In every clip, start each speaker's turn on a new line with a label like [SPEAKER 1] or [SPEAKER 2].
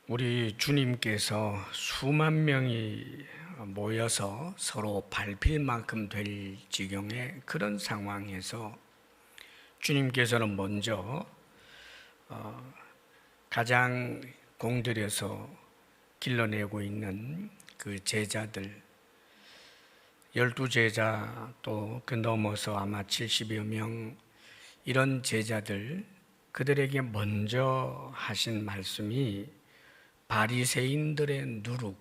[SPEAKER 1] 우리 주님께서 수만 명이 모여서 서로 밟힐 만큼 될 지경의 그런 상황에서 주님께서는 먼저 가장 공들여서 길러내고 있는 그 제자들 12제자 또 그 넘어서 아마 70여 명 이런 제자들 그들에게 먼저 하신 말씀이 바리새인들의 누룩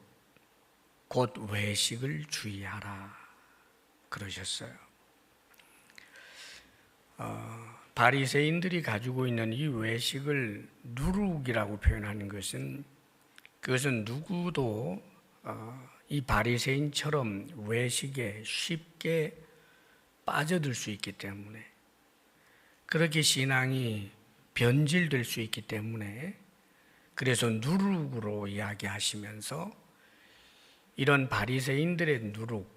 [SPEAKER 1] 곧 외식을 주의하라 그러셨어요. 바리새인들이 가지고 있는 이 외식을 누룩이라고 표현하는 것은 그것은 누구도 이 바리새인처럼 외식에 쉽게 빠져들 수 있기 때문에 그렇게 신앙이 변질될 수 있기 때문에 그래서 누룩으로 이야기하시면서 이런 바리새인들의 누룩,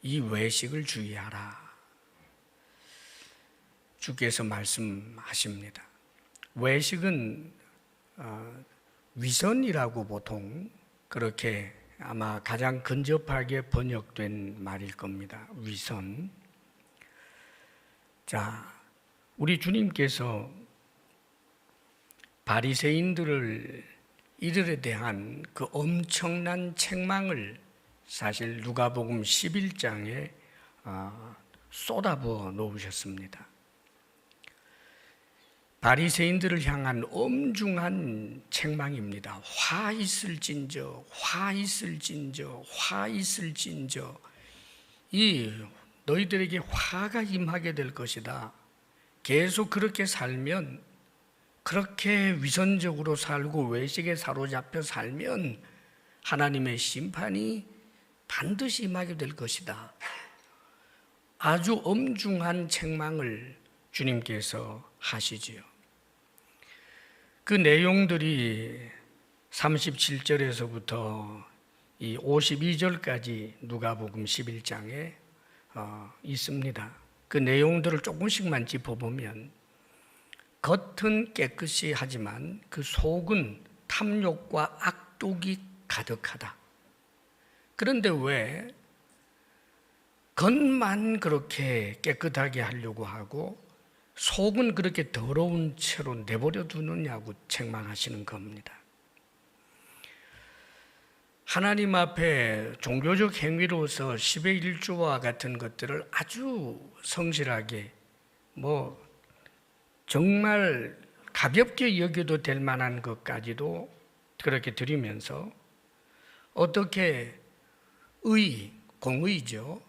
[SPEAKER 1] 이 외식을 주의하라. 주께서 말씀하십니다. 외식은 위선이라고 보통 그렇게 아마 가장 근접하게 번역된 말일 겁니다. 위선. 자, 우리 주님께서 바리새인들을 이들에 대한 그 엄청난 책망을 사실 누가복음 11장에 쏟아부어 놓으셨습니다. 바리새인들을 향한 엄중한 책망입니다. 화 있을진저, 화 있을진저, 화 있을진저. 이 너희들에게 화가 임하게 될 것이다. 계속 그렇게 살면 그렇게 위선적으로 살고 외식에 사로잡혀 살면 하나님의 심판이 반드시 임하게 될 것이다. 아주 엄중한 책망을 주님께서 하시지요. 그 내용들이 37절에서부터 이 52절까지 누가복음 11장에 있습니다. 그 내용들을 조금씩만 짚어보면 겉은 깨끗이 하지만 그 속은 탐욕과 악독이 가득하다. 그런데 왜 겉만 그렇게 깨끗하게 하려고 하고 속은 그렇게 더러운 채로 내버려 두느냐고 책망하시는 겁니다. 하나님 앞에 종교적 행위로서 10의 1조와 같은 것들을 아주 성실하게 정말 가볍게 여겨도 될 만한 것까지도 그렇게 드리면서 어떻게 공의죠.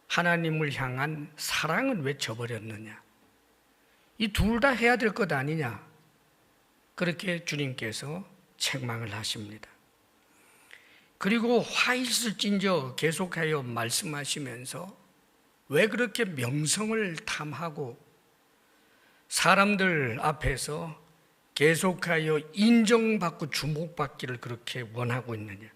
[SPEAKER 1] 하나님을 향한 사랑을 왜 저버렸느냐. 이 둘 다 해야 될 것 아니냐. 그렇게 주님께서 책망을 하십니다. 그리고 화 있을진저 계속하여 말씀하시면서 왜 그렇게 명성을 탐하고 사람들 앞에서 계속하여 인정받고 주목받기를 그렇게 원하고 있느냐.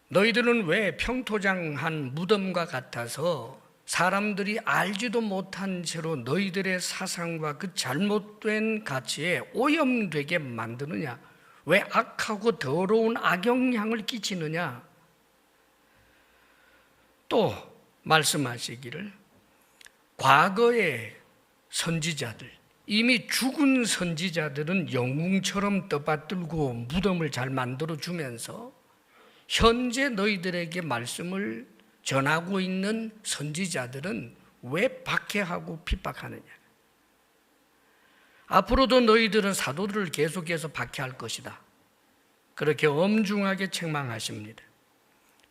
[SPEAKER 1] 너희들은 왜 평토장한 무덤과 같아서 사람들이 알지도 못한 채로 너희들의 사상과 그 잘못된 가치에 오염되게 만드느냐. 왜 악하고 더러운 악영향을 끼치느냐. 또 말씀하시기를 과거에 선지자들, 이미 죽은 선지자들은 영웅처럼 떠받들고 무덤을 잘 만들어주면서 현재 너희들에게 말씀을 전하고 있는 선지자들은 왜 박해하고 핍박하느냐. 앞으로도 너희들은 사도들을 계속해서 박해할 것이다. 그렇게 엄중하게 책망하십니다.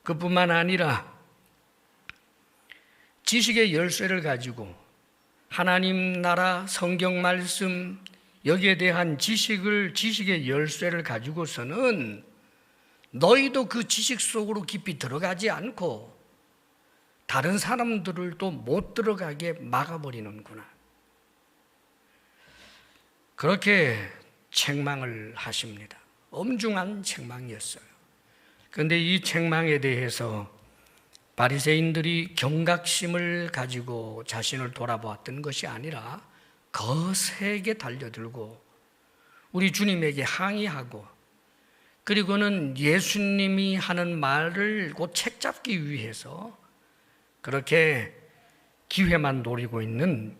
[SPEAKER 1] 그뿐만 아니라 지식의 열쇠를 가지고 하나님 나라 성경 말씀 여기에 대한 지식의 열쇠를 가지고서는 너희도 그 지식 속으로 깊이 들어가지 않고 다른 사람들을 또 못 들어가게 막아버리는구나. 그렇게 책망을 하십니다. 엄중한 책망이었어요. 그런데 이 책망에 대해서 바리새인들이 경각심을 가지고 자신을 돌아보았던 것이 아니라 거세게 달려들고 우리 주님에게 항의하고, 그리고는 예수님이 하는 말을 곧 책잡기 위해서 그렇게 기회만 노리고 있는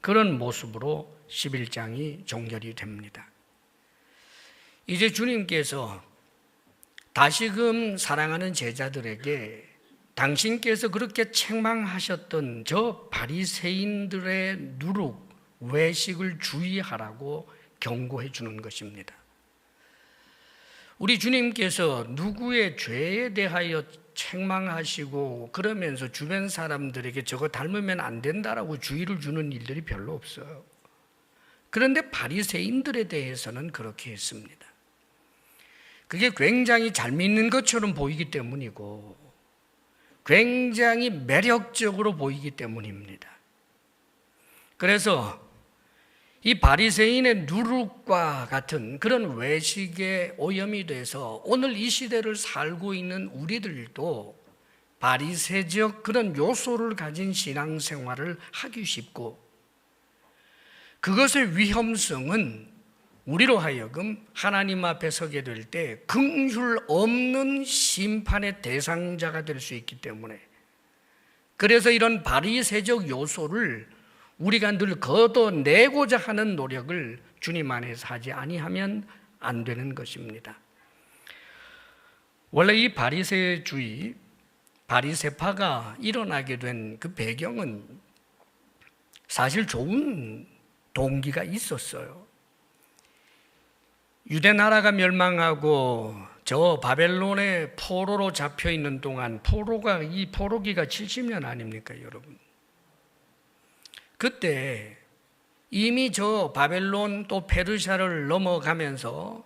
[SPEAKER 1] 그런 모습으로 11장이 종결이 됩니다. 이제 주님께서 다시금 사랑하는 제자들에게 당신께서 그렇게 책망하셨던 저 바리새인들의 누룩, 외식을 주의하라고 경고해 주는 것입니다. 우리 주님께서 누구의 죄에 대하여 책망하시고 그러면서 주변 사람들에게 저거 닮으면 안 된다라고 주의를 주는 일들이 별로 없어요. 그런데 바리새인들에 대해서는 그렇게 했습니다. 그게 굉장히 잘 믿는 것처럼 보이기 때문이고 굉장히 매력적으로 보이기 때문입니다. 그래서 이 바리새인의 누룩과 같은 그런 외식에 오염이 돼서 오늘 이 시대를 살고 있는 우리들도 바리새적 그런 요소를 가진 신앙생활을 하기 쉽고, 그것의 위험성은 우리로 하여금 하나님 앞에 서게 될 때 긍휼 없는 심판의 대상자가 될 수 있기 때문에, 그래서 이런 바리새적 요소를 우리가 늘 걷어내고자 하는 노력을 주님 안에서 하지 아니하면 안 되는 것입니다. 원래 이 바리새주의, 바리새파가 일어나게 된 그 배경은 사실 좋은 동기가 있었어요. 유대 나라가 멸망하고 저 바벨론의 포로로 잡혀 있는 동안, 이 포로기가 70년 아닙니까, 여러분? 그때 이미 저 바벨론 또 페르시아를 넘어가면서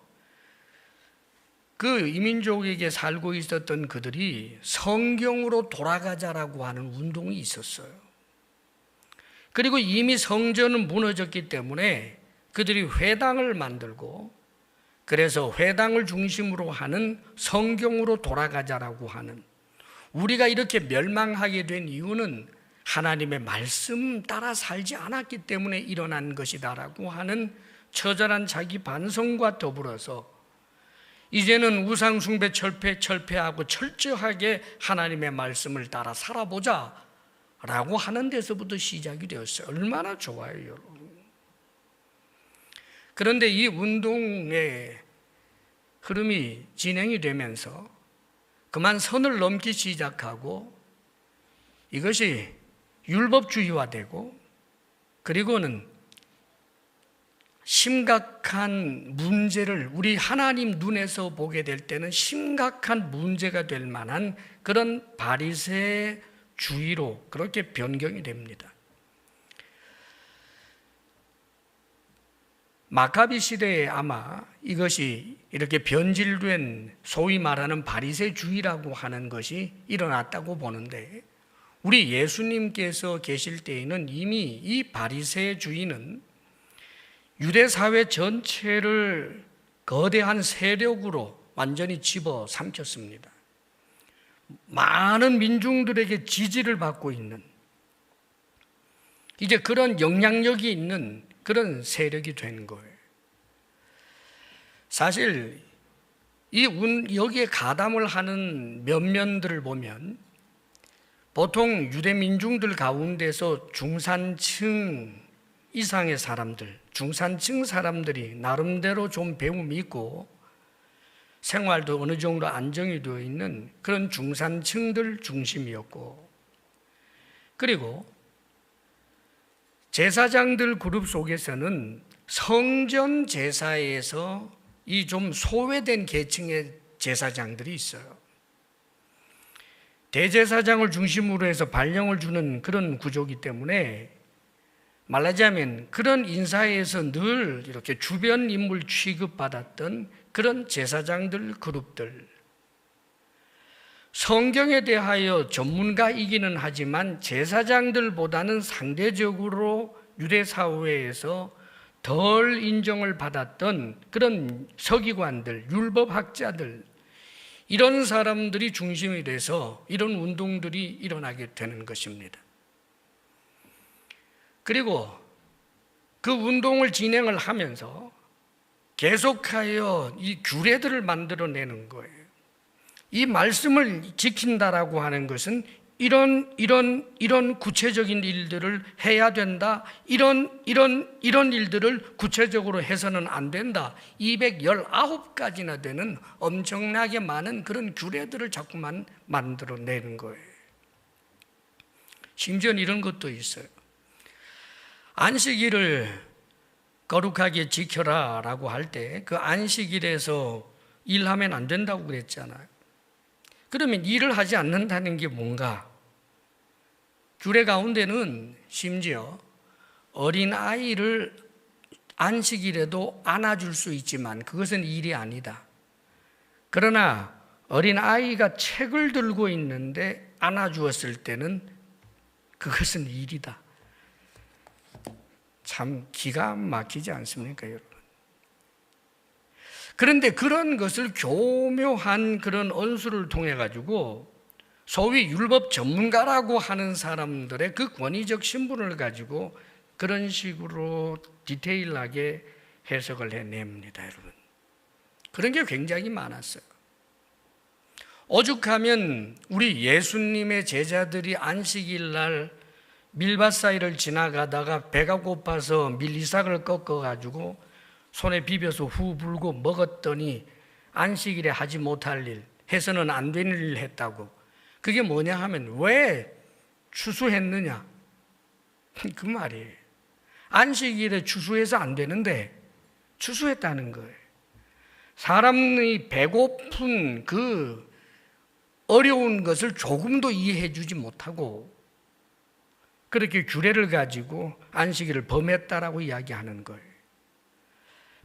[SPEAKER 1] 그 이민족에게 살고 있었던 그들이 성경으로 돌아가자라고 하는 운동이 있었어요. 그리고 이미 성전은 무너졌기 때문에 그들이 회당을 만들고, 그래서 회당을 중심으로 하는 성경으로 돌아가자라고 하는, 우리가 이렇게 멸망하게 된 이유는 하나님의 말씀 따라 살지 않았기 때문에 일어난 것이다라고 하는 처절한 자기 반성과 더불어서 이제는 우상 숭배 철폐하고 철저하게 하나님의 말씀을 따라 살아보자라고 하는 데서부터 시작이 되었어요. 얼마나 좋아요, 여러분. 그런데 이 운동의 흐름이 진행이 되면서 그만 선을 넘기 시작하고 이것이 율법주의화되고, 그리고는 심각한 문제를 우리 하나님 눈에서 보게 될 때는 심각한 문제가 될 만한 그런 바리새주의로 그렇게 변경이 됩니다. 마카비 시대에 아마 이것이 이렇게 변질된 소위 말하는 바리새주의라고 하는 것이 일어났다고 보는데, 우리 예수님께서 계실 때에는 이미 이 바리새주의는 유대 사회 전체를 거대한 세력으로 완전히 집어삼켰습니다. 많은 민중들에게 지지를 받고 있는, 이제 그런 영향력이 있는 그런 세력이 된 거예요. 사실 여기에 가담을 하는 면면들을 보면 보통 유대 민중들 가운데서 중산층 이상의 사람들, 중산층 사람들이 나름대로 좀 배움이 있고 생활도 어느 정도 안정이 되어 있는 그런 중산층들 중심이었고, 그리고 제사장들 그룹 속에서는 성전 제사에서 이 좀 소외된 계층의 제사장들이 있어요. 대제사장을 중심으로 해서 발령을 주는 그런 구조이기 때문에 말하자면 그런 인사에서 늘 이렇게 주변 인물 취급받았던 그런 제사장들 그룹들, 성경에 대하여 전문가이기는 하지만 제사장들보다는 상대적으로 유대 사회에서 덜 인정을 받았던 그런 서기관들, 율법학자들, 이런 사람들이 중심이 돼서 이런 운동들이 일어나게 되는 것입니다. 그리고 그 운동을 진행을 하면서 계속하여 이 규례들을 만들어내는 거예요. 이 말씀을 지킨다라고 하는 것은 이런 구체적인 일들을 해야 된다. 이런 일들을 구체적으로 해서는 안 된다. 219가지나 되는 엄청나게 많은 그런 규례들을 자꾸만 만들어내는 거예요. 심지어는 이런 것도 있어요. 안식일을 거룩하게 지켜라 라고 할 때 그 안식일에서 일하면 안 된다고 그랬잖아요. 그러면 일을 하지 않는다는 게 뭔가? 규례 가운데는 심지어 어린아이를 안식일에도 안아줄 수 있지만 그것은 일이 아니다. 그러나 어린아이가 책을 들고 있는데 안아주었을 때는 그것은 일이다. 참 기가 막히지 않습니까, 여러분? 그런데 그런 것을 교묘한 그런 언수를 통해 가지고 소위 율법 전문가라고 하는 사람들의 그 권위적 신분을 가지고 그런 식으로 디테일하게 해석을 해냅니다, 여러분. 그런 게 굉장히 많았어요. 오죽하면 우리 예수님의 제자들이 안식일 날 밀밭 사이를 지나가다가 배가 고파서 밀리삭을 꺾어가지고 손에 비벼서 후 불고 먹었더니 안식일에 하지 못할 일, 해서는 안 되는 일을 했다고. 그게 뭐냐 하면 왜 추수했느냐? 그 말이에요. 안식일에 추수해서 안 되는데 추수했다는 거예요. 사람이 배고픈 그 어려운 것을 조금도 이해해 주지 못하고 그렇게 규례를 가지고 안식일을 범했다라고 이야기하는 거예요.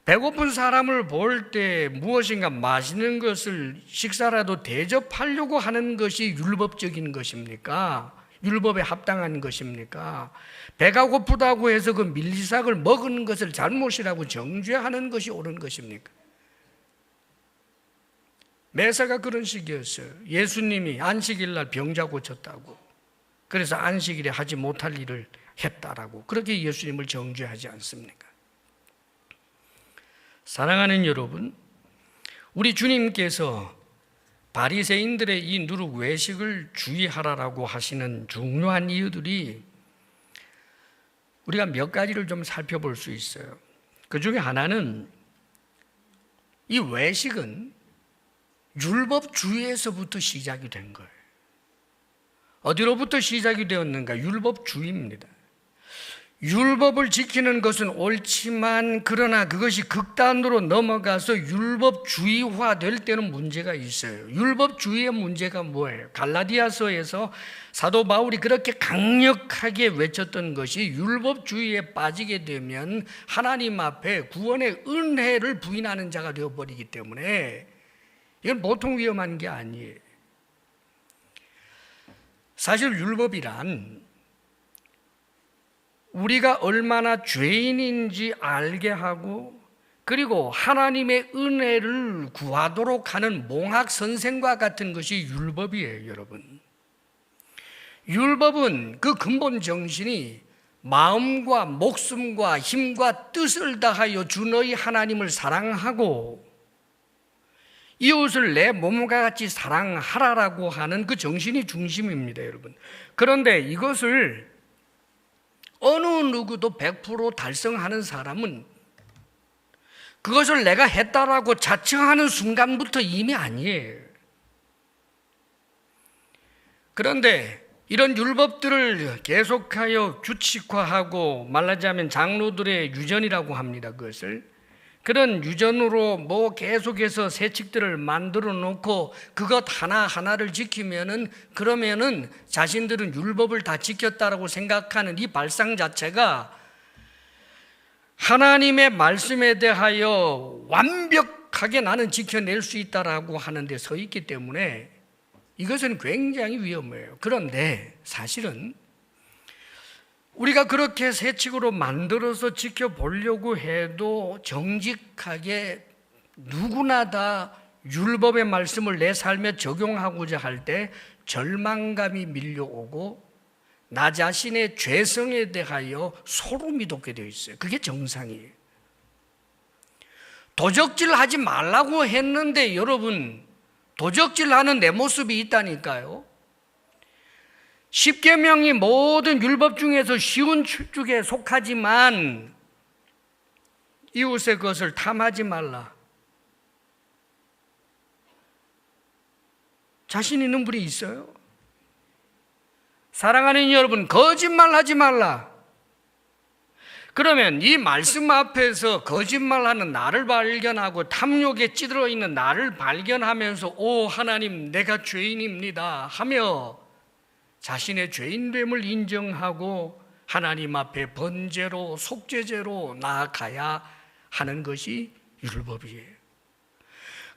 [SPEAKER 1] 배고픈 사람을 볼 때 무엇인가 맛있는 것을 식사라도 대접하려고 하는 것이 율법적인 것입니까? 율법에 합당한 것입니까? 배가 고프다고 해서 그 밀리삭을 먹은 것을 잘못이라고 정죄하는 것이 옳은 것입니까? 매사가 그런 식이었어요. 예수님이 안식일 날 병자 고쳤다고. 그래서 안식일에 하지 못할 일을 했다라고. 그렇게 예수님을 정죄하지 않습니까? 사랑하는 여러분, 우리 주님께서 바리새인들의 이 누룩 외식을 주의하라라고 하시는 중요한 이유들이 우리가 몇 가지를 좀 살펴볼 수 있어요. 그 중에 하나는 이 외식은 율법주의에서부터 시작이 된 거예요. 어디로부터 시작이 되었는가? 율법주의입니다. 율법을 지키는 것은 옳지만 그러나 그것이 극단으로 넘어가서 율법주의화 될 때는 문제가 있어요. 율법주의의 문제가 뭐예요? 갈라디아서에서 사도 바울이 그렇게 강력하게 외쳤던 것이 율법주의에 빠지게 되면 하나님 앞에 구원의 은혜를 부인하는 자가 되어버리기 때문에 이건 보통 위험한 게 아니에요. 사실 율법이란 우리가 얼마나 죄인인지 알게 하고 그리고 하나님의 은혜를 구하도록 하는 몽학 선생과 같은 것이 율법이에요, 여러분. 율법은 그 근본 정신이 마음과 목숨과 힘과 뜻을 다하여 주 너희 하나님을 사랑하고 이웃을 내 몸과 같이 사랑하라라고 하는 그 정신이 중심입니다, 여러분. 그런데 이것을 어느 누구도 100% 달성하는 사람은 그것을 내가 했다라고 자청하는 순간부터 이미 아니에요. 그런데 이런 율법들을 계속하여 규칙화하고 말하자면 장로들의 유전이라고 합니다. 그것을 그런 유전으로 뭐 계속해서 세칙들을 만들어 놓고 그것 하나하나를 지키면은 그러면은 자신들은 율법을 다 지켰다라고 생각하는 이 발상 자체가 하나님의 말씀에 대하여 완벽하게 나는 지켜낼 수 있다라고 하는 데 서 있기 때문에 이것은 굉장히 위험해요. 그런데 사실은 우리가 그렇게 세칙으로 만들어서 지켜보려고 해도 정직하게 누구나 다 율법의 말씀을 내 삶에 적용하고자 할 때 절망감이 밀려오고 나 자신의 죄성에 대하여 소름이 돋게 되어 있어요. 그게 정상이에요. 도적질하지 말라고 했는데 여러분, 도적질하는 내 모습이 있다니까요. 십계명이 모든 율법 중에서 쉬운 축에 속하지만 이웃의 것을 탐하지 말라. 자신 있는 분이 있어요? 사랑하는 여러분, 거짓말하지 말라. 그러면 이 말씀 앞에서 거짓말하는 나를 발견하고 탐욕에 찌들어 있는 나를 발견하면서 오 하나님 내가 죄인입니다 하며 자신의 죄인됨을 인정하고 하나님 앞에 번제로 속죄제로 나아가야 하는 것이 율법이에요.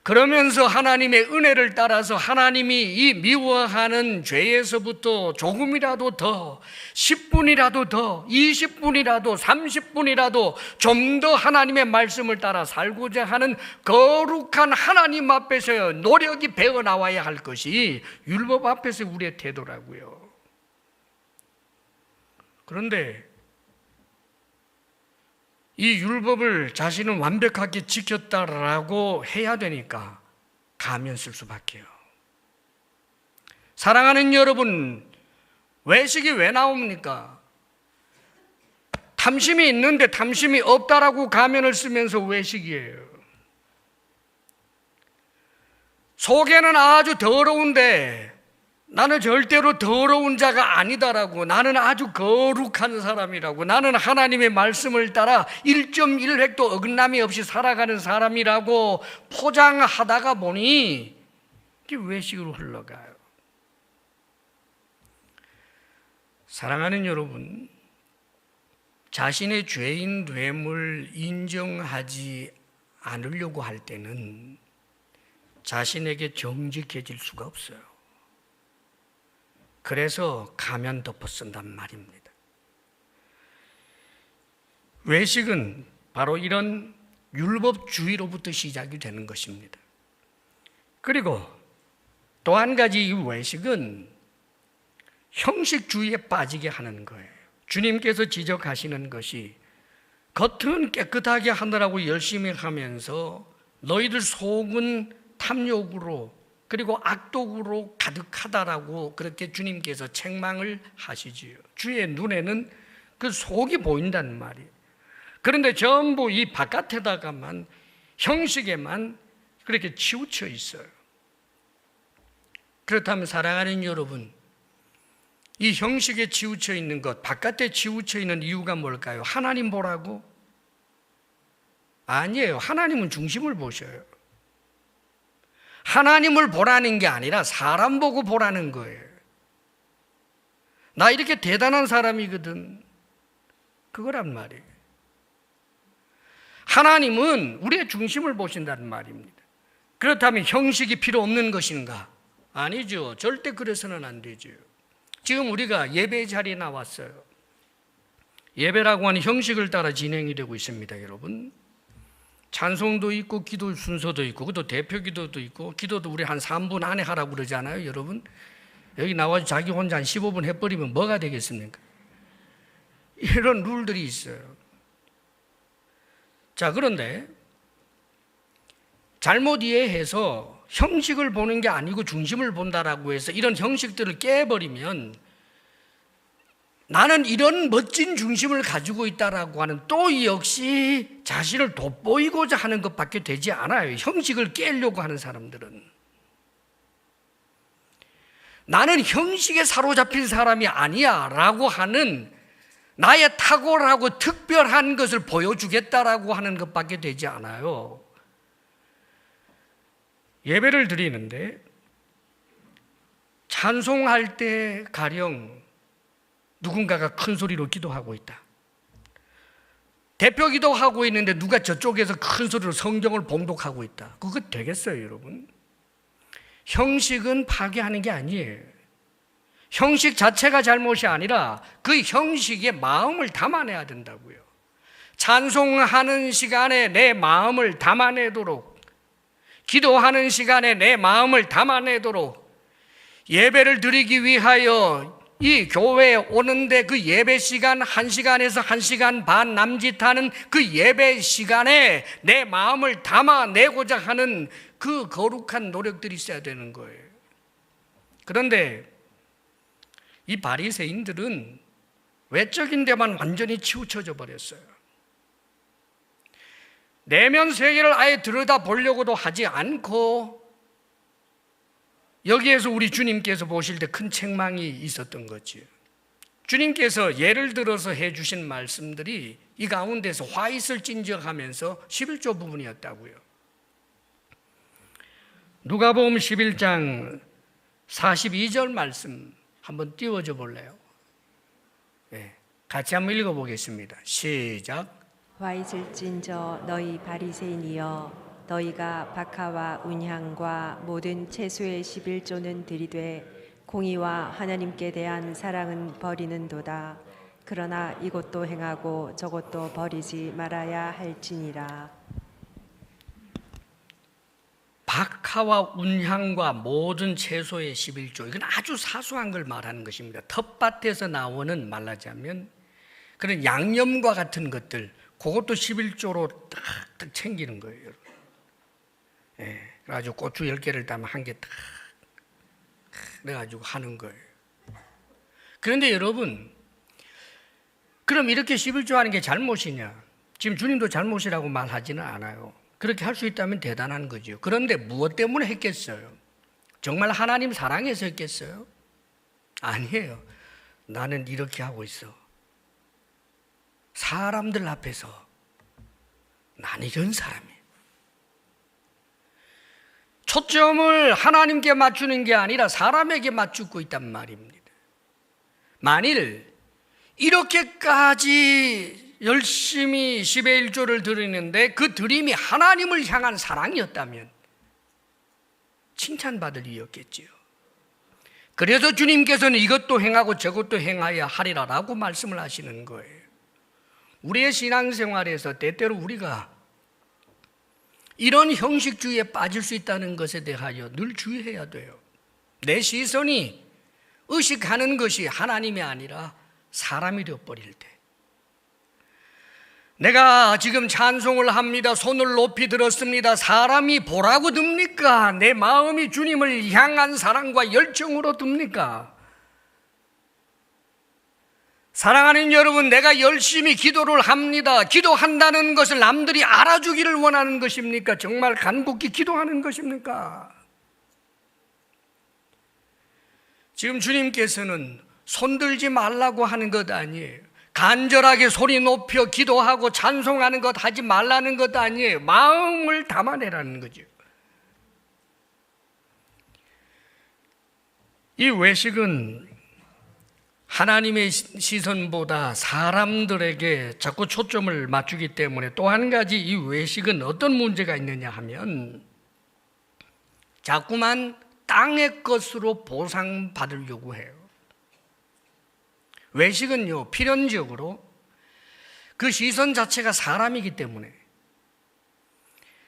[SPEAKER 1] 그러면서 하나님의 은혜를 따라서 하나님이 이 미워하는 죄에서부터 조금이라도 더, 10분이라도 더, 20분이라도, 30분이라도 좀 더 하나님의 말씀을 따라 살고자 하는 거룩한 하나님 앞에서 노력이 배어나와야 할 것이 율법 앞에서 우리의 태도라고요. 그런데 이 율법을 자신은 완벽하게 지켰다라고 해야 되니까 가면 쓸 수밖에요. 사랑하는 여러분, 외식이 왜 나옵니까? 탐심이 있는데 탐심이 없다라고 가면을 쓰면서 외식이에요. 속에는 아주 더러운데 나는 절대로 더러운 자가 아니다라고, 나는 아주 거룩한 사람이라고, 나는 하나님의 말씀을 따라 1.1획도 어긋남이 없이 살아가는 사람이라고 포장하다가 보니 이게 외식으로 흘러가요. 사랑하는 여러분, 자신의 죄인됨을 인정하지 않으려고 할 때는 자신에게 정직해질 수가 없어요. 그래서 가면 덮어 쓴단 말입니다. 외식은 바로 이런 율법주의로부터 시작이 되는 것입니다. 그리고 또 한 가지 이 외식은 형식주의에 빠지게 하는 거예요. 주님께서 지적하시는 것이 겉은 깨끗하게 하느라고 열심히 하면서 너희들 속은 탐욕으로 그리고 악독으로 가득하다라고 그렇게 주님께서 책망을 하시지요. 주의 눈에는 그 속이 보인단 말이에요. 그런데 전부 이 바깥에다가만, 형식에만 그렇게 치우쳐 있어요. 그렇다면 사랑하는 여러분, 이 형식에 치우쳐 있는 것, 바깥에 치우쳐 있는 이유가 뭘까요? 하나님 보라고? 아니에요. 하나님은 중심을 보셔요. 하나님을 보라는 게 아니라 사람 보고 보라는 거예요. 나 이렇게 대단한 사람이거든. 그거란 말이에요. 하나님은 우리의 중심을 보신다는 말입니다. 그렇다면 형식이 필요 없는 것인가? 아니죠. 절대 그래서는 안 되죠. 지금 우리가 예배 자리에 나왔어요. 예배라고 하는 형식을 따라 진행이 되고 있습니다, 여러분. 찬송도 있고 기도 순서도 있고 그것도 대표 기도도 있고 기도도 우리 한 3분 안에 하라고 그러잖아요, 여러분. 여기 나와서 자기 혼자 한 15분 해버리면 뭐가 되겠습니까? 이런 룰들이 있어요. 자, 그런데 잘못 이해해서 형식을 보는 게 아니고 중심을 본다라고 해서 이런 형식들을 깨버리면 나는 이런 멋진 중심을 가지고 있다라고 하는 또 역시 자신을 돋보이고자 하는 것밖에 되지 않아요. 형식을 깨려고 하는 사람들은. 나는 형식에 사로잡힌 사람이 아니야 라고 하는 나의 탁월하고 특별한 것을 보여주겠다라고 하는 것밖에 되지 않아요. 예배를 드리는데 찬송할 때 가령 누군가가 큰 소리로 기도하고 있다. 대표 기도하고 있는데 누가 저쪽에서 큰 소리로 성경을 봉독하고 있다. 그거 되겠어요, 여러분? 형식은 파괴하는 게 아니에요. 형식 자체가 잘못이 아니라 그 형식에 마음을 담아내야 된다고요. 찬송하는 시간에 내 마음을 담아내도록, 기도하는 시간에 내 마음을 담아내도록, 예배를 드리기 위하여 이 교회에 오는데 그 예배 시간 1시간에서 1시간 반 남짓하는 그 예배 시간에 내 마음을 담아내고자 하는 그 거룩한 노력들이 있어야 되는 거예요. 그런데 이 바리새인들은 외적인 데만 완전히 치우쳐져 버렸어요. 내면 세계를 아예 들여다보려고도 하지 않고 여기에서 우리 주님께서 보실 때 큰 책망이 있었던 거지요. 주님께서 예를 들어서 해주신 말씀들이 이 가운데서 화 있을 진정하면서 11조 부분이었다고요. 누가복음 11장 42절 말씀 한번 띄워줘 볼래요? 네, 같이 한번 읽어보겠습니다. 시작.
[SPEAKER 2] 화 있을진저 너희 바리새인이여 너희가 박하와 운향과 모든 채소의 11조는 들이되 공의와 하나님께 대한 사랑은 버리는도다. 그러나 이것도 행하고 저것도 버리지 말아야 할지니라.
[SPEAKER 1] 박하와 운향과 모든 채소의 11조, 이건 아주 사소한 걸 말하는 것입니다. 텃밭에서 나오는, 말하자면 그런 양념과 같은 것들, 그것도 11조로 딱 챙기는 거예요, 여러분. 예, 그래가지고 고추 10개를 따면 한 개 딱 그래가지고 하는 거예요. 그런데 여러분, 그럼 이렇게 11조 하는 게 잘못이냐? 지금 주님도 잘못이라고 말하지는 않아요. 그렇게 할 수 있다면 대단한 거죠. 그런데 무엇 때문에 했겠어요? 정말 하나님 사랑해서 했겠어요? 아니에요. 나는 이렇게 하고 있어. 사람들 앞에서 나는 이런 사람이에요. 초점을 하나님께 맞추는 게 아니라 사람에게 맞추고 있단 말입니다. 만일 이렇게까지 열심히 10의 1조를 드리는데 그 드림이 하나님을 향한 사랑이었다면 칭찬받을 일이었겠지요. 그래서 주님께서는 이것도 행하고 저것도 행하여야 하리라 라고 말씀을 하시는 거예요. 우리의 신앙생활에서 때때로 우리가 이런 형식주의에 빠질 수 있다는 것에 대하여 늘 주의해야 돼요. 내 시선이 의식하는 것이 하나님이 아니라 사람이 되어버릴 때, 내가 지금 찬송을 합니다. 손을 높이 들었습니다. 사람이 보라고 듭니까? 내 마음이 주님을 향한 사랑과 열정으로 듭니까? 사랑하는 여러분, 내가 열심히 기도를 합니다. 기도한다는 것을 남들이 알아주기를 원하는 것입니까? 정말 간곡히 기도하는 것입니까? 지금 주님께서는 손들지 말라고 하는 것 아니에요. 간절하게 소리 높여 기도하고 찬송하는 것 하지 말라는 것 아니에요. 마음을 담아내라는 거죠. 이 외식은 하나님의 시선보다 사람들에게 자꾸 초점을 맞추기 때문에 또 한 가지 이 외식은 어떤 문제가 있느냐 하면 자꾸만 땅의 것으로 보상받으려고 해요. 외식은요, 필연적으로 그 시선 자체가 사람이기 때문에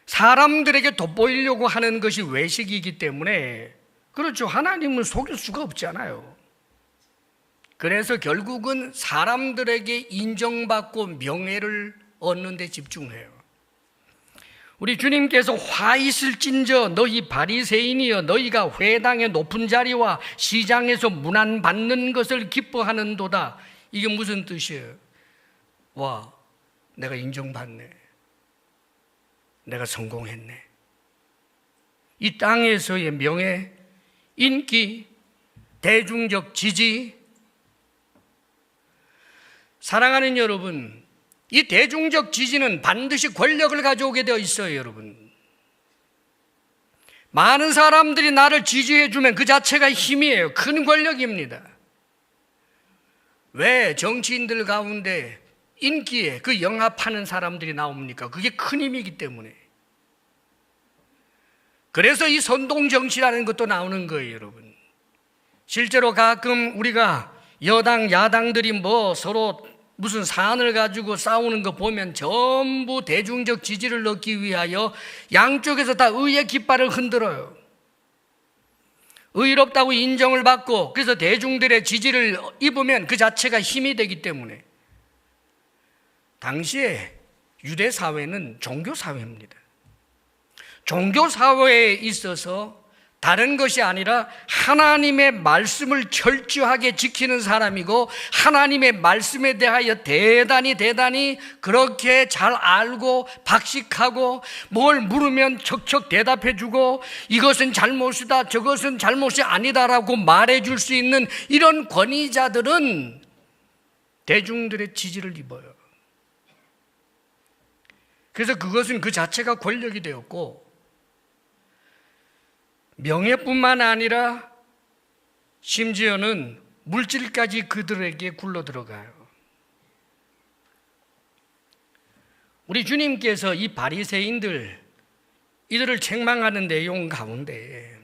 [SPEAKER 1] 사람들에게 돋보이려고 하는 것이 외식이기 때문에 그렇죠. 하나님은 속일 수가 없잖아요. 그래서 결국은 사람들에게 인정받고 명예를 얻는 데 집중해요. 우리 주님께서 화 있을진저 너희 바리새인이여 너희가 회당의 높은 자리와 시장에서 문안받는 것을 기뻐하는도다. 이게 무슨 뜻이에요? 와, 내가 인정받네. 내가 성공했네. 이 땅에서의 명예, 인기, 대중적 지지. 사랑하는 여러분, 이 대중적 지지는 반드시 권력을 가져오게 되어 있어요, 여러분. 많은 사람들이 나를 지지해 주면 그 자체가 힘이에요. 큰 권력입니다. 왜 정치인들 가운데 인기에 그 영합하는 사람들이 나옵니까? 그게 큰 힘이기 때문에. 그래서 이 선동정치라는 것도 나오는 거예요, 여러분. 실제로 가끔 우리가 여당, 야당들이 뭐 서로 무슨 사안을 가지고 싸우는 거 보면 전부 대중적 지지를 얻기 위하여 양쪽에서 다 의의 깃발을 흔들어요. 의롭다고 인정을 받고 그래서 대중들의 지지를 입으면 그 자체가 힘이 되기 때문에 당시에 유대 사회는 종교 사회입니다. 종교 사회에 있어서 다른 것이 아니라 하나님의 말씀을 철저하게 지키는 사람이고 하나님의 말씀에 대하여 대단히 그렇게 잘 알고 박식하고 뭘 물으면 척척 대답해 주고 이것은 잘못이다 저것은 잘못이 아니다라고 말해 줄 수 있는 이런 권위자들은 대중들의 지지를 입어요. 그래서 그것은 그 자체가 권력이 되었고 명예뿐만 아니라 심지어는 물질까지 그들에게 굴러 들어가요. 우리 주님께서 이 바리새인들 이들을 책망하는 내용 가운데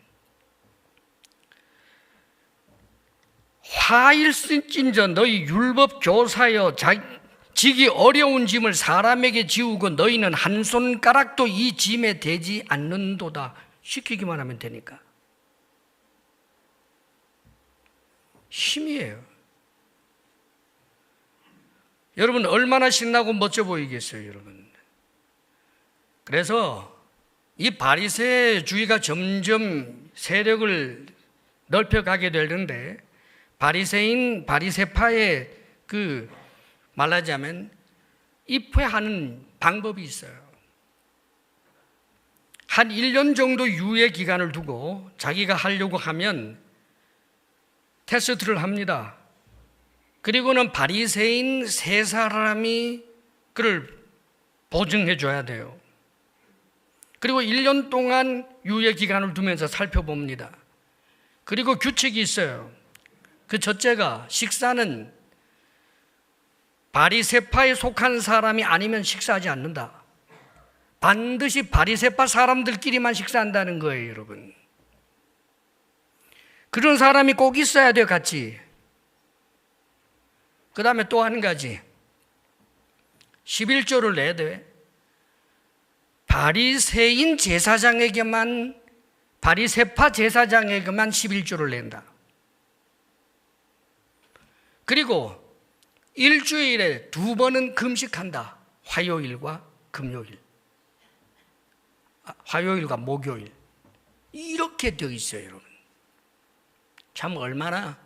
[SPEAKER 1] 화일진저 너희 율법 교사여 지기 어려운 짐을 사람에게 지우고 너희는 한 손가락도 이 짐에 대지 않는도다. 시키기만 하면 되니까. 힘이에요. 여러분 얼마나 신나고 멋져 보이겠어요, 여러분. 그래서 이 바리새주의가 점점 세력을 넓혀가게 되는데 바리새파의 그 말하자면 입회하는 방법이 있어요. 한 1년 정도 유예 기간을 두고 자기가 하려고 하면 테스트를 합니다. 그리고는 바리새인 3사람이 그를 보증해 줘야 돼요. 그리고 1년 동안 유예 기간을 두면서 살펴봅니다. 그리고 규칙이 있어요. 그 첫째가 식사는 바리새파에 속한 사람이 아니면 식사하지 않는다. 반드시 바리새파 사람들끼리만 식사한다는 거예요, 여러분. 그런 사람이 꼭 있어야 돼요, 같이. 그 다음에 또 한 가지. 11조를 내야 돼. 바리새인 제사장에게만, 바리새파 제사장에게만 11조를 낸다. 그리고 일주일에 2번은 금식한다. 화요일과 금요일. 화요일과 목요일. 이렇게 되어 있어요, 여러분. 참 얼마나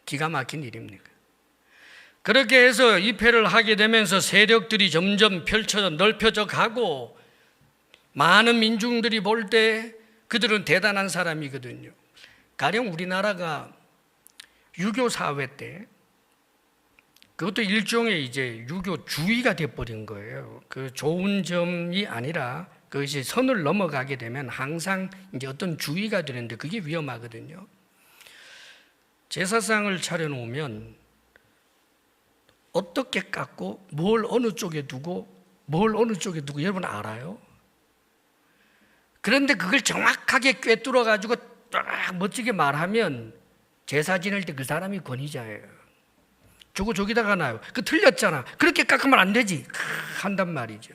[SPEAKER 1] 기가 막힌 일입니까? 그렇게 해서 입회를 하게 되면서 세력들이 점점 넓혀져 가고 많은 민중들이 볼 때 그들은 대단한 사람이거든요. 가령 우리나라가 유교 사회 때 그것도 일종의 이제 유교주의가 돼버린 거예요. 그 좋은 점이 아니라 그것이 선을 넘어가게 되면 항상 이제 어떤 주의가 되는데 그게 위험하거든요. 제사상을 차려놓으면 어떻게 깎고 뭘 어느 쪽에 두고 여러분 알아요? 그런데 그걸 정확하게 꿰뚫어 가지고 딱 멋지게 말하면 제사 지낼 때 그 사람이 권위자예요. 저기다가 놔요. 그 틀렸잖아. 그렇게 깎으면 안 되지. 한단 말이죠.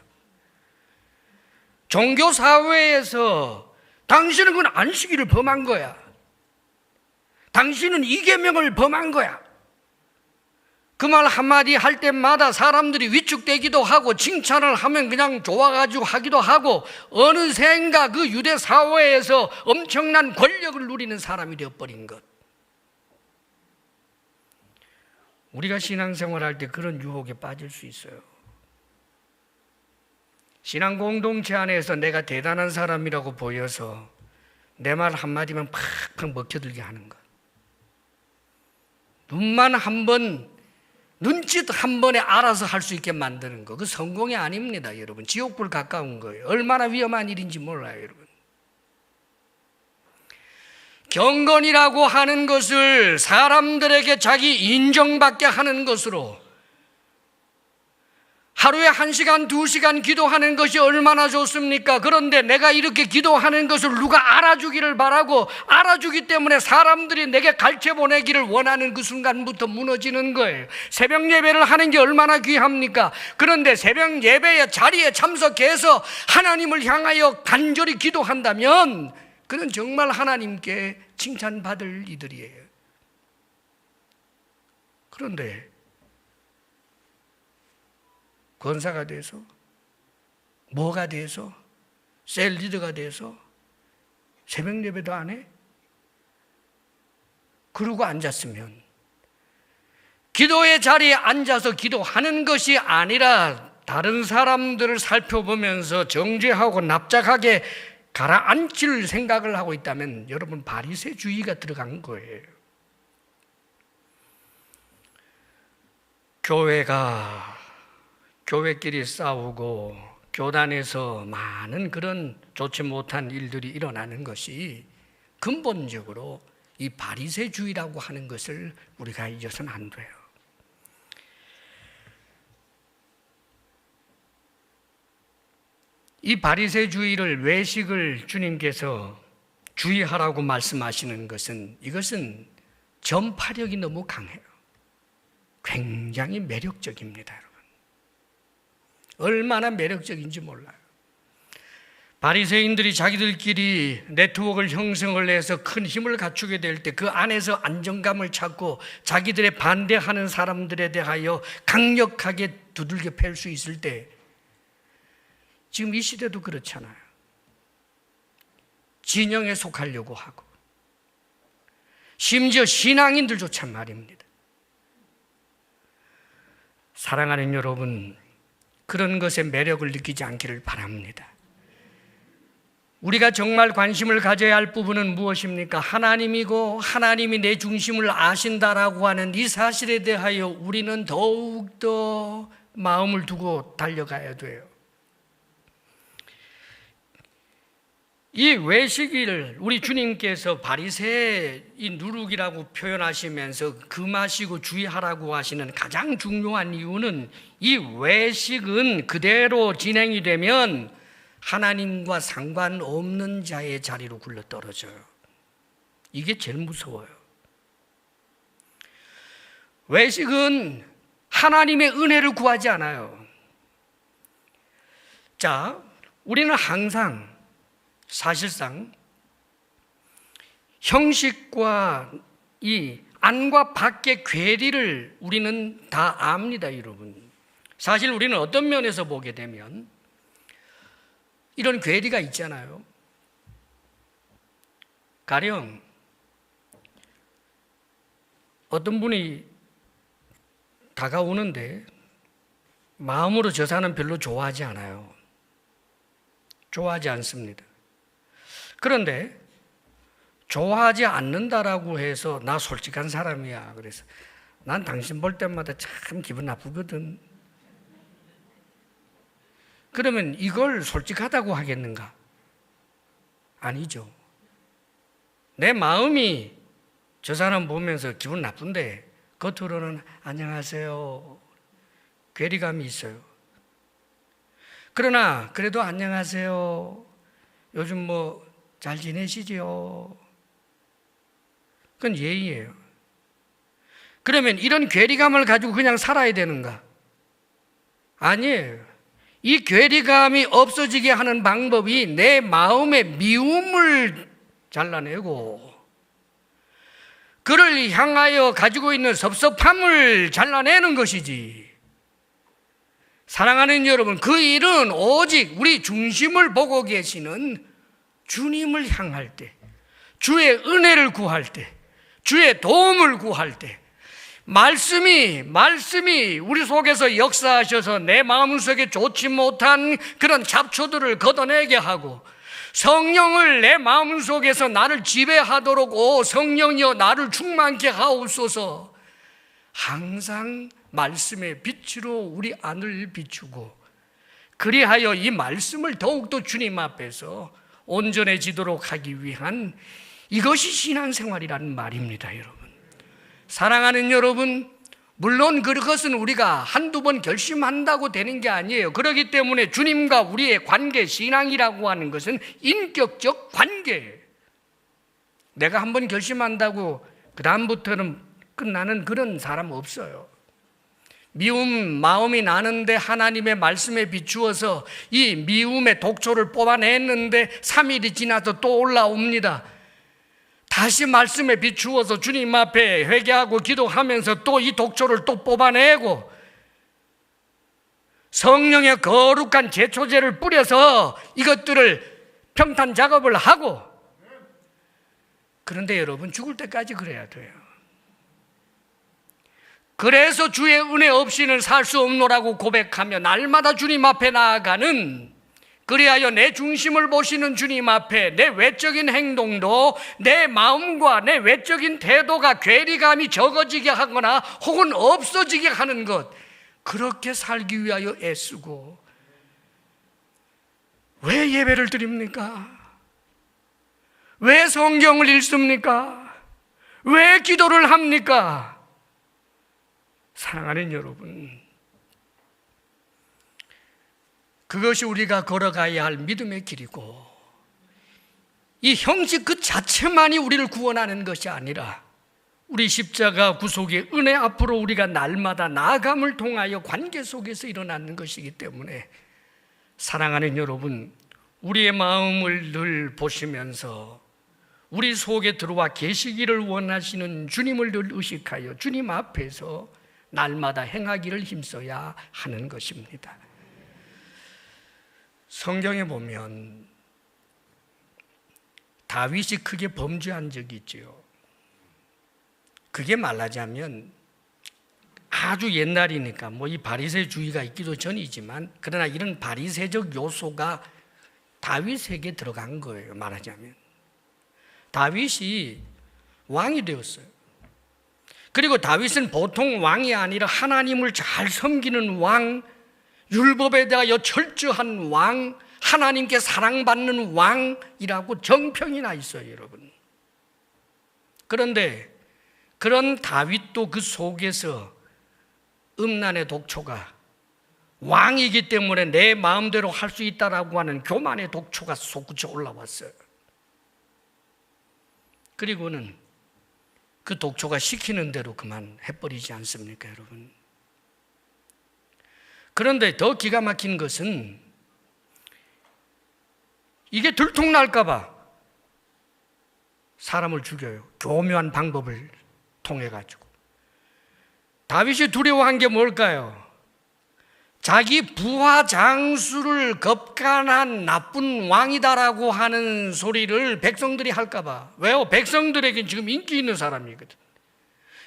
[SPEAKER 1] 종교사회에서 당신은 그건 안식일을 범한 거야. 당신은 이계명을 범한 거야. 그 말 한마디 할 때마다 사람들이 위축되기도 하고 칭찬을 하면 그냥 좋아가지고 하기도 하고 어느샌가 그 유대 사회에서 엄청난 권력을 누리는 사람이 되어버린 것. 우리가 신앙생활 할 때 그런 유혹에 빠질 수 있어요. 신앙 공동체 안에서 내가 대단한 사람이라고 보여서 내 말 한마디만 팍팍 먹혀들게 하는 것. 눈짓 한 번에 알아서 할 수 있게 만드는 거. 그 성공이 아닙니다, 여러분. 지옥불 가까운 거예요. 얼마나 위험한 일인지 몰라요, 여러분. 경건이라고 하는 것을 사람들에게 자기 인정받게 하는 것으로 하루에 1시간, 2시간 기도하는 것이 얼마나 좋습니까? 그런데 내가 이렇게 기도하는 것을 누가 알아주기를 바라고 알아주기 때문에 사람들이 내게 가르쳐 보내기를 원하는 그 순간부터 무너지는 거예요. 새벽 예배를 하는 게 얼마나 귀합니까? 그런데 새벽 예배의 자리에 참석해서 하나님을 향하여 간절히 기도한다면 그는 정말 하나님께 칭찬받을 이들이에요. 그런데 권사가 돼서, 뭐가 돼서, 셀 리더가 돼서 새벽 예배도 안 해? 그러고 앉았으면, 기도의 자리에 앉아서 기도하는 것이 아니라 다른 사람들을 살펴보면서 정죄하고 납작하게 가라앉힐 생각을 하고 있다면 여러분, 바리새주의가 들어간 거예요. 교회끼리 싸우고 교단에서 많은 그런 좋지 못한 일들이 일어나는 것이 근본적으로 이 바리새주의라고 하는 것을 우리가 잊어서는 안 돼요. 이 바리새주의를, 외식을 주님께서 주의하라고 말씀하시는 것은, 이것은 전파력이 너무 강해요. 굉장히 매력적입니다, 여러분. 얼마나 매력적인지 몰라요. 바리새인들이 자기들끼리 네트워크를 형성을 해서 큰 힘을 갖추게 될 때 그 안에서 안정감을 찾고 자기들의 반대하는 사람들에 대하여 강력하게 두들겨 팰 수 있을 때, 지금 이 시대도 그렇잖아요. 진영에 속하려고 하고, 심지어 신앙인들조차 말입니다. 사랑하는 여러분, 그런 것에 매력을 느끼지 않기를 바랍니다. 우리가 정말 관심을 가져야 할 부분은 무엇입니까? 하나님이고 하나님이 내 중심을 아신다라고 하는 이 사실에 대하여 우리는 더욱더 마음을 두고 달려가야 돼요. 이 외식을 우리 주님께서 바리새인 누룩이라고 표현하시면서 금하시고 주의하라고 하시는 가장 중요한 이유는, 이 외식은 그대로 진행이 되면 하나님과 상관없는 자의 자리로 굴러떨어져요. 이게 제일 무서워요. 외식은 하나님의 은혜를 구하지 않아요. 자, 우리는 항상 사실상 형식과 이 안과 밖의 괴리를 우리는 다 압니다, 여러분. 사실 우리는 어떤 면에서 보게 되면 이런 괴리가 있잖아요. 가령 어떤 분이 다가오는데 마음으로 저 사람 별로 좋아하지 않아요. 좋아하지 않습니다. 그런데 좋아하지 않는다라고 해서 나 솔직한 사람이야, 그래서 난 당신 볼 때마다 참 기분 나쁘거든, 그러면 이걸 솔직하다고 하겠는가? 아니죠. 내 마음이 저 사람 보면서 기분 나쁜데 겉으로는 안녕하세요, 괴리감이 있어요. 그러나 그래도 안녕하세요, 요즘 뭐 잘 지내시죠? 그건 예의예요. 그러면 이런 괴리감을 가지고 그냥 살아야 되는가? 아니에요. 이 괴리감이 없어지게 하는 방법이 내 마음의 미움을 잘라내고 그를 향하여 가지고 있는 섭섭함을 잘라내는 것이지. 사랑하는 여러분, 그 일은 오직 우리 중심을 보고 계시는 주님을 향할 때, 주의 은혜를 구할 때, 주의 도움을 구할 때, 말씀이 우리 속에서 역사하셔서 내 마음속에 좋지 못한 그런 잡초들을 걷어내게 하고, 성령을 내 마음속에서 나를 지배하도록 오 성령이여 나를 충만케 하옵소서. 항상 말씀의 빛으로 우리 안을 비추고, 그리하여 이 말씀을 더욱더 주님 앞에서 온전해지도록 하기 위한, 이것이 신앙생활이라는 말입니다, 여러분. 사랑하는 여러분, 물론 그것은 우리가 한두 번 결심한다고 되는 게 아니에요. 그렇기 때문에 주님과 우리의 관계, 신앙이라고 하는 것은 인격적 관계예요. 내가 한번 결심한다고 그 다음부터는 끝나는 그런 사람 없어요. 미움 마음이 나는데 하나님의 말씀에 비추어서 이 미움의 독초를 뽑아냈는데 3일이 지나서 또 올라옵니다. 다시 말씀에 비추어서 주님 앞에 회개하고 기도하면서 또 이 독초를 또 뽑아내고 성령의 거룩한 제초제를 뿌려서 이것들을 평탄 작업을 하고, 그런데 여러분 죽을 때까지 그래야 돼요. 그래서 주의 은혜 없이는 살 수 없노라고 고백하며 날마다 주님 앞에 나아가는, 그리하여 내 중심을 보시는 주님 앞에 내 외적인 행동도 내 마음과 내 외적인 태도가 괴리감이 적어지게 하거나 혹은 없어지게 하는 것, 그렇게 살기 위하여 애쓰고. 왜 예배를 드립니까? 왜 성경을 읽습니까? 왜 기도를 합니까? 사랑하는 여러분, 그것이 우리가 걸어가야 할 믿음의 길이고, 이 형식 그 자체만이 우리를 구원하는 것이 아니라 우리 십자가 구속의 은혜 앞으로 우리가 날마다 나아감을 통하여 관계 속에서 일어나는 것이기 때문에, 사랑하는 여러분, 우리의 마음을 늘 보시면서 우리 속에 들어와 계시기를 원하시는 주님을 늘 의식하여 주님 앞에서 날마다 행하기를 힘써야 하는 것입니다. 성경에 보면 다윗이 크게 범죄한 적이 있지요. 그게 말하자면 아주 옛날이니까 이 바리새주의가 있기도 전이지만, 그러나 이런 바리새적 요소가 다윗에게 들어간 거예요. 말하자면 다윗이 왕이 되었어요. 그리고 다윗은 보통 왕이 아니라 하나님을 잘 섬기는 왕, 율법에 대하여 철저한 왕, 하나님께 사랑받는 왕이라고 정평이 나 있어요, 여러분. 그런데 그런 다윗도 그 속에서 음란의 독초가, 왕이기 때문에 내 마음대로 할 수 있다라고 하는 교만의 독초가 솟구쳐 올라왔어요. 그리고는 그 독초가 시키는 대로 그만 해버리지 않습니까, 여러분? 그런데 더 기가 막힌 것은 이게 들통날까 봐 사람을 죽여요. 교묘한 방법을 통해 가지고. 다윗이 두려워한 게 뭘까요? 자기 부하 장수를 겁간한 나쁜 왕이다라고 하는 소리를 백성들이 할까 봐. 왜요? 백성들에게는 지금 인기 있는 사람이거든.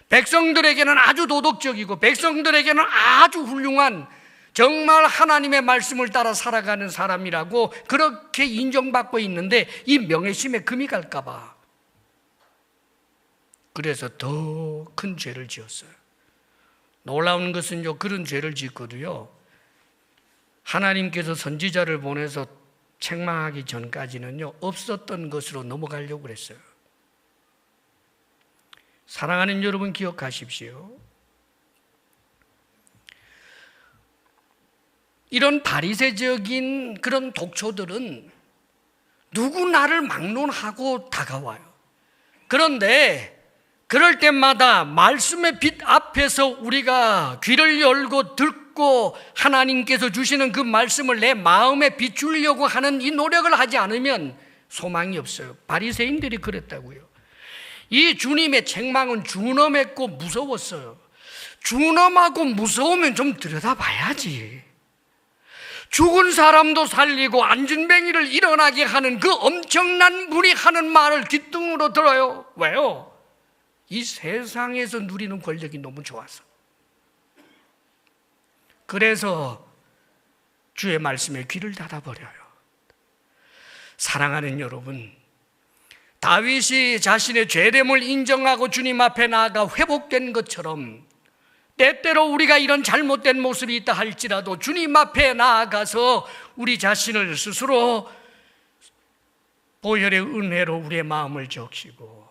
[SPEAKER 1] 백성들에게는 아주 도덕적이고 백성들에게는 아주 훌륭한, 정말 하나님의 말씀을 따라 살아가는 사람이라고 그렇게 인정받고 있는데 이 명예심에 금이 갈까 봐. 그래서 더 큰 죄를 지었어요. 놀라운 것은요, 그런 죄를 짓고도요, 하나님께서 선지자를 보내서 책망하기 전까지는요, 없었던 것으로 넘어가려고 그랬어요. 사랑하는 여러분, 기억하십시오. 이런 바리새적인 그런 독초들은 누구 나를 막론하고 다가와요. 그런데 그럴 때마다 말씀의 빛 앞에서 우리가 귀를 열고 듣고 하나님께서 주시는 그 말씀을 내 마음에 비추려고 하는 이 노력을 하지 않으면 소망이 없어요. 바리새인들이 그랬다고요. 이 주님의 책망은 준엄했고 무서웠어요. 준엄하고 무서우면 좀 들여다봐야지. 죽은 사람도 살리고 안진뱅이를 일어나게 하는 그 엄청난 분이 하는 말을 귓등으로 들어요. 왜요? 이 세상에서 누리는 권력이 너무 좋아서. 그래서 주의 말씀에 귀를 닫아버려요. 사랑하는 여러분, 다윗이 자신의 죄됨을 인정하고 주님 앞에 나아가 회복된 것처럼 때때로 우리가 이런 잘못된 모습이 있다 할지라도 주님 앞에 나아가서 우리 자신을 스스로 보혈의 은혜로 우리의 마음을 적시고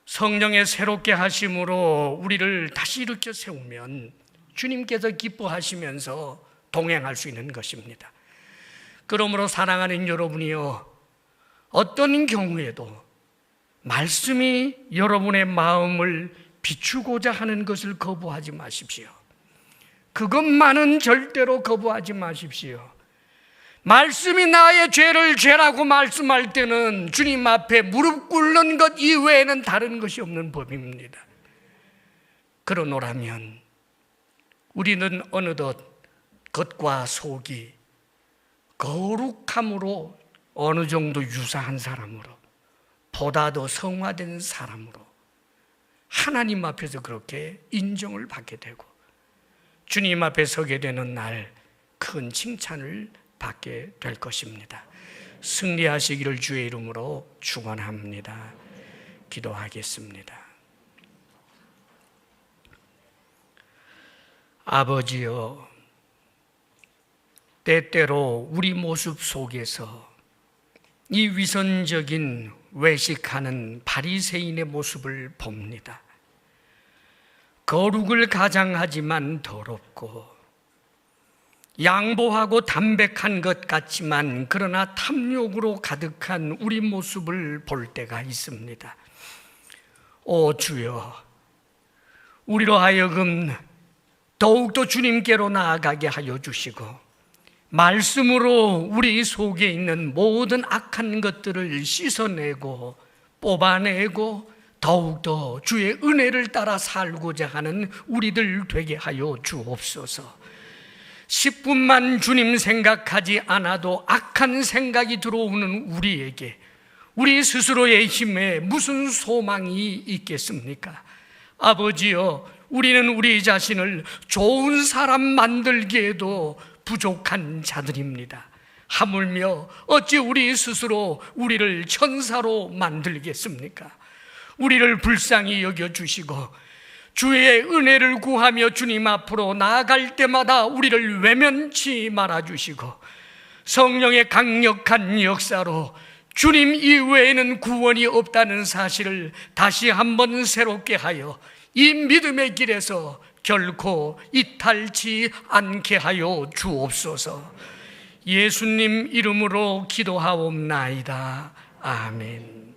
[SPEAKER 1] 성령의 새롭게 하심으로 우리를 다시 일으켜 세우면 주님께서 기뻐하시면서 동행할 수 있는 것입니다. 그러므로 사랑하는 여러분이요, 어떤 경우에도 말씀이 여러분의 마음을 비추고자 하는 것을 거부하지 마십시오. 그것만은 절대로 거부하지 마십시오. 말씀이 나의 죄를 죄라고 말씀할 때는 주님 앞에 무릎 꿇는 것 이외에는 다른 것이 없는 법입니다. 그러노라면 우리는 어느덧 겉과 속이 거룩함으로 어느 정도 유사한 사람으로, 보다 더 성화된 사람으로 하나님 앞에서 그렇게 인정을 받게 되고 주님 앞에 서게 되는 날 큰 칭찬을 받게 될 것입니다. 승리하시기를 주의 이름으로 축원합니다. 기도하겠습니다. 아버지여, 때때로 우리 모습 속에서 이 위선적인 외식하는 바리새인의 모습을 봅니다. 거룩을 가장하지만 더럽고 양보하고 담백한 것 같지만 그러나 탐욕으로 가득한 우리 모습을 볼 때가 있습니다. 오 주여, 우리로 하여금 더욱더 주님께로 나아가게 하여 주시고 말씀으로 우리 속에 있는 모든 악한 것들을 씻어내고 뽑아내고 더욱더 주의 은혜를 따라 살고자 하는 우리들 되게 하여 주옵소서. 10분만 주님 생각하지 않아도 악한 생각이 들어오는 우리에게 우리 스스로의 힘에 무슨 소망이 있겠습니까? 아버지여, 우리는 우리 자신을 좋은 사람 만들기에도 부족한 자들입니다. 하물며 어찌 우리 스스로 우리를 천사로 만들겠습니까? 우리를 불쌍히 여겨주시고 주의 은혜를 구하며 주님 앞으로 나아갈 때마다 우리를 외면치 말아주시고 성령의 강력한 역사로 주님 이외에는 구원이 없다는 사실을 다시 한번 새롭게 하여 이 믿음의 길에서 결코 이탈치 않게 하여 주옵소서. 예수님 이름으로 기도하옵나이다. 아멘.